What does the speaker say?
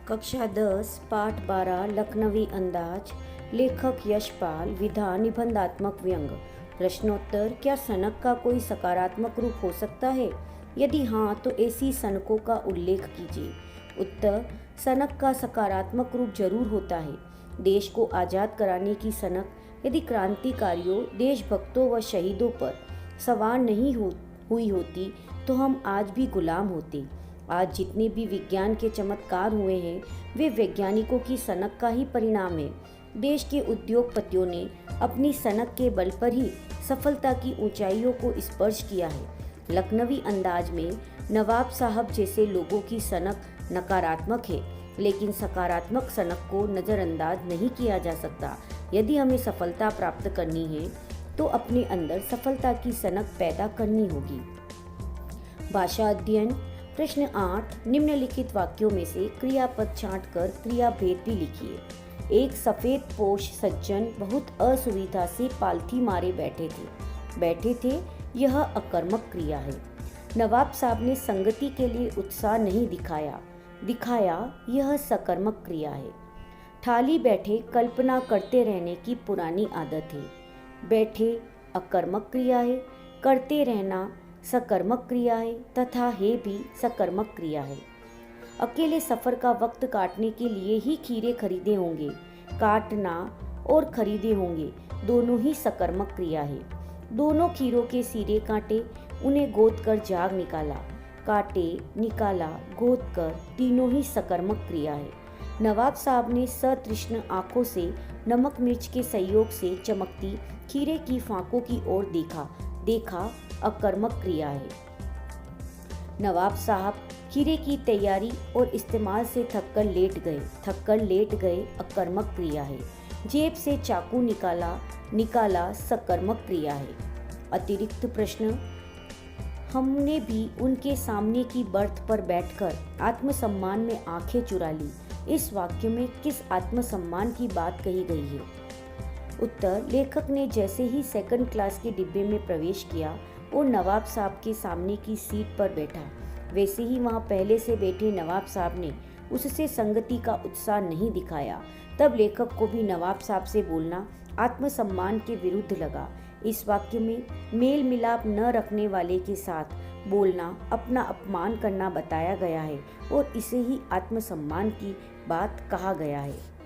कक्षा 10 पाठ 12 लखनवी अंदाज। लेखक यशपाल। विधा निबंधात्मक व्यंग। प्रश्नोत्तर। क्या सनक का कोई सकारात्मक रूप हो सकता है? यदि हाँ तो ऐसी सनकों का उल्लेख कीजिए। उत्तर। सनक का सकारात्मक रूप जरूर होता है। देश को आज़ाद कराने की सनक यदि क्रांतिकारियों, देशभक्तों व शहीदों पर सवार नहीं हुई होती तो हम आज भी गुलाम होते। आज जितने भी विज्ञान के चमत्कार हुए हैं वे वैज्ञानिकों की सनक का ही परिणाम है। देश के उद्योगपतियों ने अपनी सनक के बल पर ही सफलता की ऊंचाइयों को स्पर्श किया है। लखनवी अंदाज में नवाब साहब जैसे लोगों की सनक नकारात्मक है, लेकिन सकारात्मक सनक को नज़रअंदाज नहीं किया जा सकता। यदि हमें सफलता प्राप्त करनी है तो अपने अंदर सफलता की सनक पैदा करनी होगी। भाषा अध्ययन। प्रश्न 8। निम्नलिखित वाक्यों में से क्रियापद छांटकर क्रिया भेद भी लिखिए। एक सफेद पोश सज्जन बहुत असुविधा से पालथी मारे बैठे थे। यह अकर्मक क्रिया है। नवाब साहब ने संगति के लिए उत्साह नहीं दिखाया यह सकर्मक क्रिया है। ठाली बैठे कल्पना करते रहने की पुरानी आदत है। बैठे अकर्मक क्रिया है, करते रहना सकर्मक क्रिया है तथा है भी सकर्मक क्रिया है। अकेले सफर का वक्त काटने के लिए ही खीरे खरीदे होंगे। काटना और खरीदे होंगे दोनों ही सकर्मक क्रिया है। दोनों खीरों के सिरे काटे, उन्हें गोद कर झाग निकाला। काटे, निकाला, गोद कर, तीनों ही सकर्मक क्रिया है। नवाब साहब ने सतृष्ण आंखों से नमक मिर्च के संयोग से चमकती खीरे की फांकों की ओर देखा अकर्मक क्रिया है। नवाब साहब खीरे की तैयारी और इस्तेमाल से थककर लेट गए अकर्मक क्रिया है। जेब से चाकू निकाला सकर्मक क्रिया है। अतिरिक्त प्रश्न। हमने भी उनके सामने की बर्थ पर बैठकर आत्मसम्मान में आंखें चुरा ली। इस वाक्य में किस आत्मसम्मान की बात कही गई है? उत्तर। लेखक ने जैसे ही सेकंड क्लास के डिब्बे में प्रवेश किया और नवाब साहब के सामने की सीट पर बैठा, वैसे ही वहां पहले से बैठे नवाब साहब ने उससे संगति का उत्साह नहीं दिखाया। तब लेखक को भी नवाब साहब से बोलना आत्मसम्मान के विरुद्ध लगा। इस वाक्य में मेल मिलाप न रखने वाले के साथ बोलना अपना अपमान करना बताया गया है और इसे ही आत्मसम्मान की बात कहा गया है।